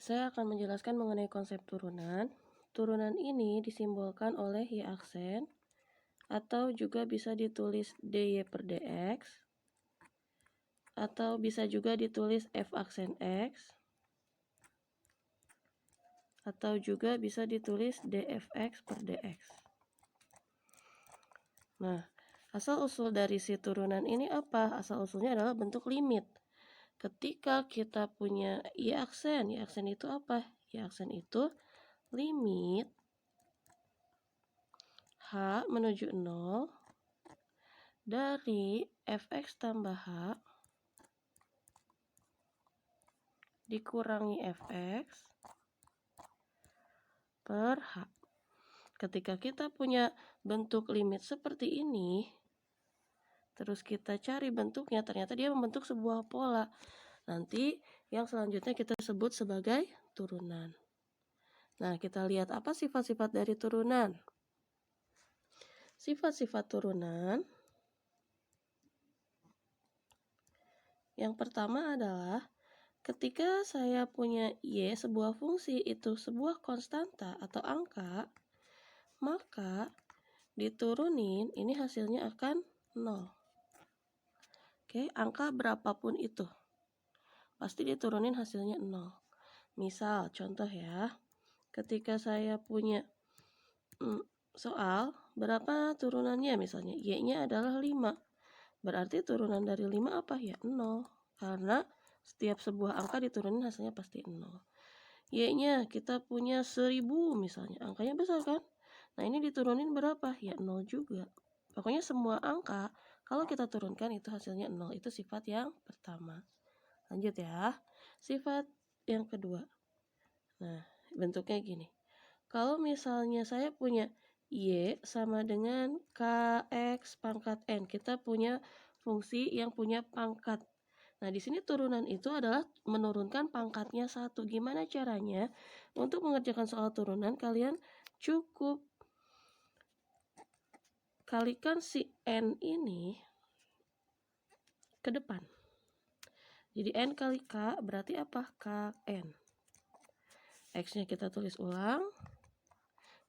Saya akan menjelaskan mengenai konsep turunan. Turunan ini disimbolkan oleh Y aksen, atau juga bisa ditulis DY per DX, atau bisa juga ditulis F aksen X, atau juga bisa ditulis DFX per DX. Nah, asal-usul dari si turunan ini apa? Asal-usulnya adalah bentuk limit. Ketika kita punya Y aksen itu apa? Y aksen itu limit H menuju 0 dari Fx tambah H dikurangi Fx per H. Ketika kita punya bentuk limit seperti ini, terus kita cari bentuknya, ternyata dia membentuk sebuah pola. Nanti yang selanjutnya kita sebut sebagai turunan. Nah, kita lihat apa sifat-sifat dari turunan. Sifat-sifat turunan yang pertama adalah ketika saya punya Y, sebuah fungsi itu sebuah konstanta atau angka, maka diturunin ini hasilnya akan 0. Oke, angka berapapun itu pasti diturunin hasilnya 0. Misal contoh ya, ketika saya punya soal berapa turunannya, misalnya Y-nya adalah 5. Berarti turunan dari 5 apa ya? 0. Karena setiap sebuah angka diturunin hasilnya pasti 0. Y-nya kita punya 1000 misalnya, angkanya besar kan? Nah, ini diturunin berapa? Ya 0 juga. Pokoknya semua angka kalau kita turunkan itu hasilnya 0. Itu sifat yang pertama. Lanjut ya. Sifat yang kedua. Nah, bentuknya gini. Kalau misalnya saya punya Y sama dengan Kx pangkat N. Kita punya fungsi yang punya pangkat. Nah, di sini turunan itu adalah menurunkan pangkatnya 1. Gimana caranya? Untuk mengerjakan soal turunan, kalian cukup kalikan si N ini ke depan. Jadi N kali K berarti apa? Kn. X-nya kita tulis ulang.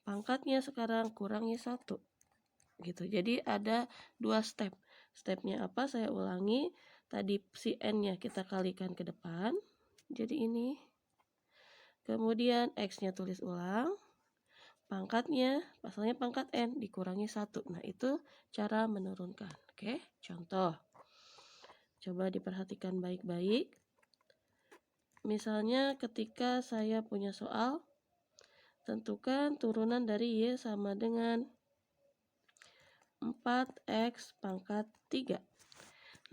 Pangkatnya sekarang kurangi 1. Gitu. Jadi ada 2 step. Stepnya apa? Saya ulangi. Tadi si N-nya kita kalikan ke depan. Jadi ini. Kemudian X-nya tulis ulang. Pangkatnya, pasalnya pangkat N dikurangi 1. Nah, itu cara menurunkan. Oke, contoh. Coba diperhatikan baik-baik. Misalnya ketika saya punya soal, tentukan turunan dari Y sama dengan 4X pangkat 3.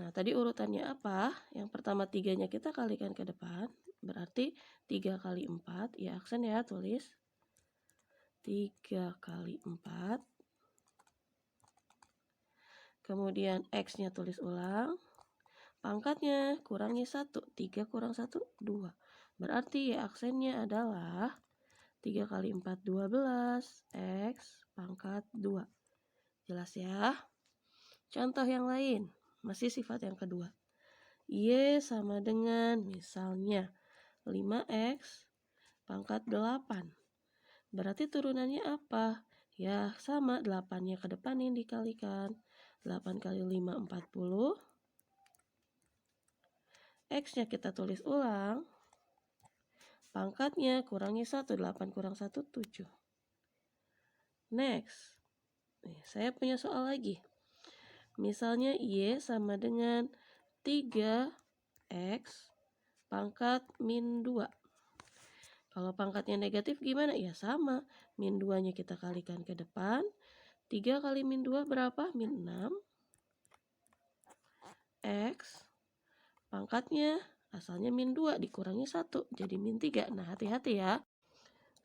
Nah, tadi urutannya apa? Yang pertama 3-nya kita kalikan ke depan. Berarti 3 kali 4. Ya, aksen ya, tulis. 3 kali 4. Kemudian X-nya tulis ulang. Pangkatnya kurangi 1. 3 kurang 1, 2. Berarti ya aksennya adalah 3 kali 4, 12. X pangkat 2. Jelas ya? Contoh yang lain. Masih sifat yang kedua. Y sama dengan misalnya 5X pangkat 8. Berarti turunannya apa? Ya sama, 8-nya ke depan ini dikalikan. 8 kali 5, 40. X-nya kita tulis ulang. Pangkatnya kurangi 1. 8 kurang 1, 7. Next. Nih, saya punya soal lagi. Misalnya Y sama dengan 3X pangkat min 2. Kalau pangkatnya negatif gimana? Ya sama. Min 2-nya kita kalikan ke depan. 3 kali min 2 berapa? Min 6. X pangkatnya asalnya min 2 dikurangi 1. Jadi min 3. Nah, hati-hati ya.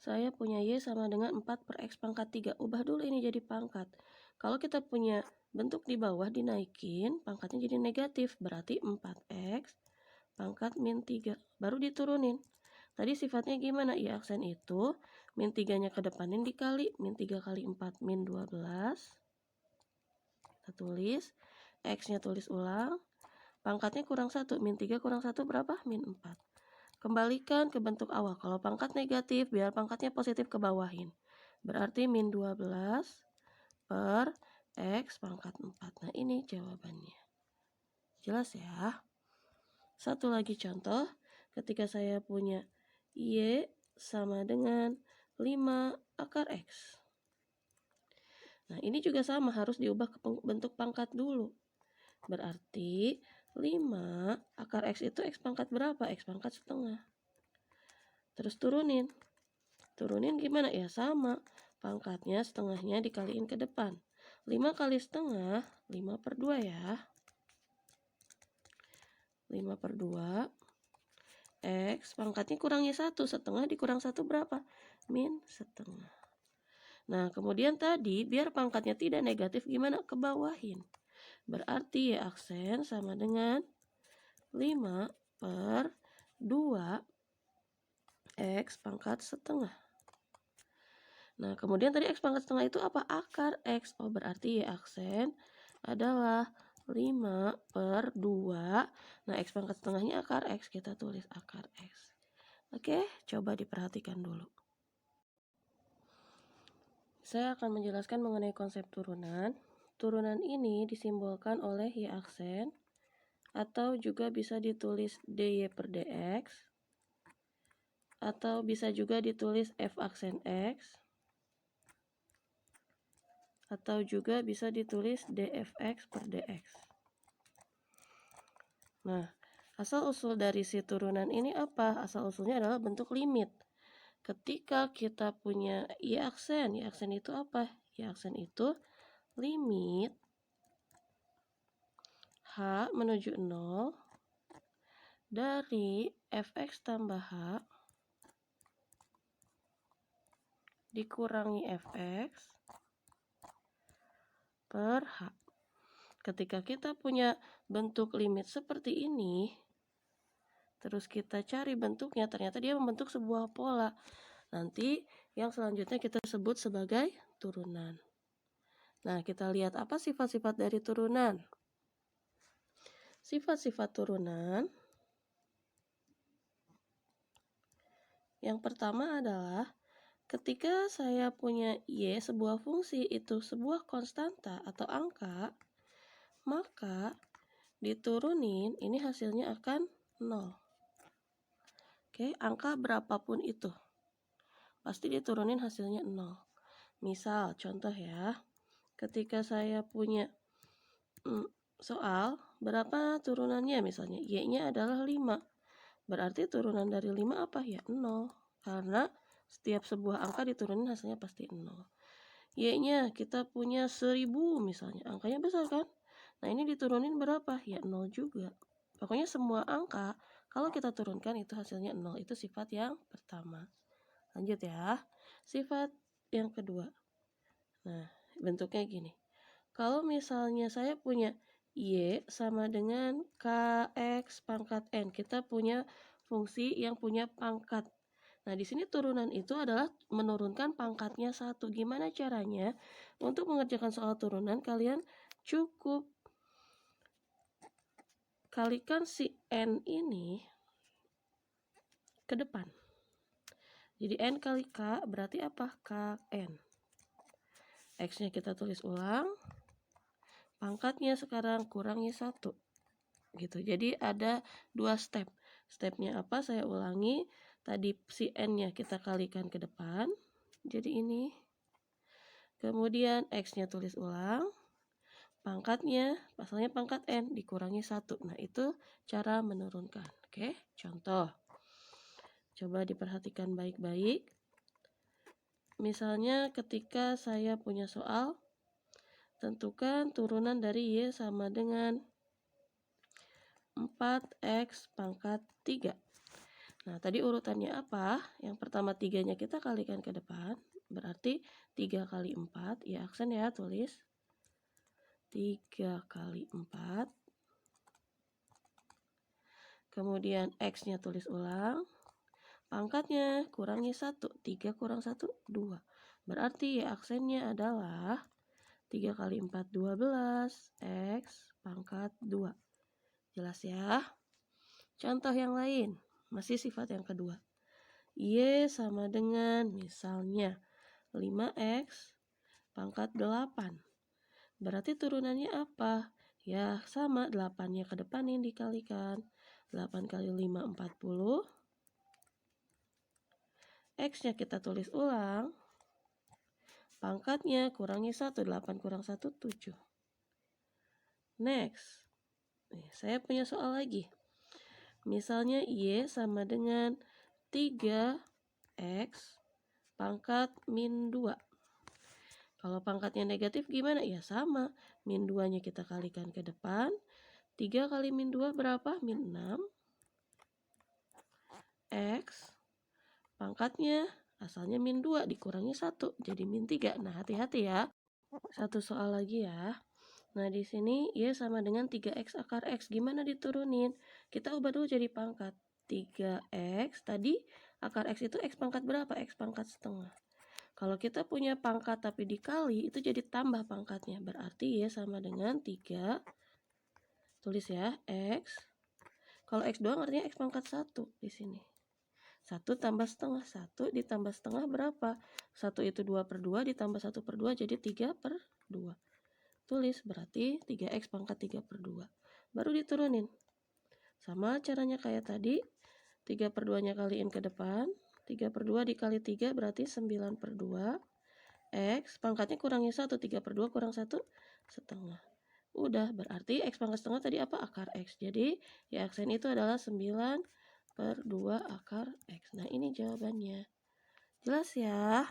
Saya punya Y sama dengan 4 per X pangkat 3. Ubah dulu ini jadi pangkat. Kalau kita punya bentuk di bawah dinaikin, pangkatnya jadi negatif. Berarti 4X pangkat min 3. Baru diturunin. Tadi sifatnya gimana? Ya, aksen itu min 3-nya ke depanin dikali. Min 3 kali 4, min 12. Kita tulis. X-nya tulis ulang. Pangkatnya kurang 1. Min 3 kurang 1 berapa? Min 4. Kembalikan ke bentuk awal. Kalau pangkat negatif, biar pangkatnya positif ke bawahin. Berarti min 12 per X pangkat 4. Nah, ini jawabannya. Jelas ya? Satu lagi contoh. Ketika saya punya Y sama dengan 5 akar X. Nah, ini juga sama, harus diubah ke bentuk pangkat dulu. Berarti 5 akar X itu X pangkat berapa? X pangkat setengah. Terus turunin. Turunin gimana? Ya sama. Pangkatnya setengahnya dikaliin ke depan. 5 kali setengah, 5 per 2 ya. 5 per 2. X pangkatnya kurangnya 1. Setengah dikurang 1 berapa? Min setengah. Nah, kemudian tadi biar pangkatnya tidak negatif gimana? Kebawahin. Berarti Y aksen sama dengan 5 per 2 X pangkat setengah. Nah, kemudian tadi X pangkat setengah itu apa? Akar X. Oh, berarti Y aksen adalah 5 per 2. Nah, X pangkat setengahnya akar X. Kita tulis akar X. Oke, coba diperhatikan dulu. Saya akan menjelaskan mengenai konsep turunan. Turunan ini disimbolkan oleh Y aksen, atau juga bisa ditulis dy per dx, atau bisa juga ditulis f aksen x, atau juga bisa ditulis dfx per dx. Nah, asal-usul dari si turunan ini apa? Asal-usulnya adalah bentuk limit. Ketika kita punya Y aksen itu apa? Y aksen itu limit H menuju 0 dari fx tambah H dikurangi fx per H. Ketika kita punya bentuk limit seperti ini, terus kita cari bentuknya, ternyata dia membentuk sebuah pola. Nanti yang selanjutnya kita sebut sebagai turunan. Nah, kita lihat apa sifat-sifat dari turunan. Sifat-sifat turunan yang pertama adalah ketika saya punya Y, sebuah fungsi itu sebuah konstanta atau angka, maka diturunin ini hasilnya akan 0. Oke, angka berapapun itu pasti diturunin hasilnya 0. Misal, contoh ya, ketika saya punya soal, berapa turunannya misalnya, Y-nya adalah 5. Berarti turunan dari 5 apa ya? 0. Karena setiap sebuah angka diturunin hasilnya pasti 0. Y-nya kita punya 1000 misalnya, angkanya besar kan? Nah, ini diturunin berapa? Ya 0 juga. Pokoknya semua angka, kalau kita turunkan itu hasilnya 0. Itu sifat yang pertama. Lanjut ya. Sifat yang kedua. Nah, bentuknya gini. Kalau misalnya saya punya Y sama dengan Kx pangkat N. Kita punya fungsi yang punya pangkat. Nah, di sini turunan itu adalah menurunkan pangkatnya 1. Gimana caranya? Untuk mengerjakan soal turunan, kalian cukup kalikan si N ini ke depan. Jadi N kali K berarti apa? Kn. X-nya kita tulis ulang. Pangkatnya sekarang kurangi 1. Gitu. Jadi ada 2 step. Stepnya apa? Saya ulangi. Tadi si N-nya kita kalikan ke depan. Jadi ini. Kemudian X-nya tulis ulang. Pangkatnya, pasalnya pangkat N dikurangi 1. Nah, itu cara menurunkan. Oke, contoh. Coba diperhatikan baik-baik. Misalnya ketika saya punya soal, tentukan turunan dari Y sama dengan 4X pangkat 3. Nah, tadi urutannya apa? Yang pertama 3-nya kita kalikan ke depan. Berarti 3 kali 4. Ya, aksen ya, tulis. 3 kali 4. Kemudian X-nya tulis ulang. Pangkatnya kurangi 1. 3 kurang 1, 2. Berarti ya aksennya adalah 3 kali 4, 12. X pangkat 2. Jelas ya? Contoh yang lain. masih sifat yang kedua. Y sama dengan misalnya 5X pangkat 8. Berarti turunannya apa? Ya sama, 8-nya ke depan yang dikalikan. 8 kali 5, 40. X-nya kita tulis ulang. Pangkatnya kurangi 1, 8 kurang 1, 7. Next. Saya punya soal lagi. Misalnya Y sama dengan 3X pangkat min 2. Kalau pangkatnya negatif gimana? Ya sama. Min 2-nya kita kalikan ke depan. 3 kali min 2 berapa? Min 6. X pangkatnya asalnya min 2 dikurangi 1 jadi min 3. Nah, hati-hati ya. Satu soal lagi ya. Nah, di sini Y sama dengan 3X akar X. Gimana diturunin? Kita ubah dulu jadi pangkat. 3X tadi akar X itu X pangkat berapa? X pangkat setengah. Kalau kita punya pangkat tapi dikali, itu jadi tambah pangkatnya. Berarti Y sama dengan 3. Tulis ya, X. Kalau X doang artinya X pangkat 1 di sini. 1 tambah setengah. 1 ditambah setengah berapa? 1 itu 2/2 ditambah 1/2 jadi 3/2. Tulis berarti 3X pangkat 3/2. Baru diturunin. Sama caranya kayak tadi. 3/2-nya kaliin ke depan. 3/2 dikali 3 berarti 9/2. X pangkatnya kurangi 1. 3/2 kurang 1 setengah. Udah, berarti X pangkat setengah tadi apa? Akar X. Jadi ya aksen itu adalah 9/2 akar X. Nah, ini jawabannya. Jelas ya?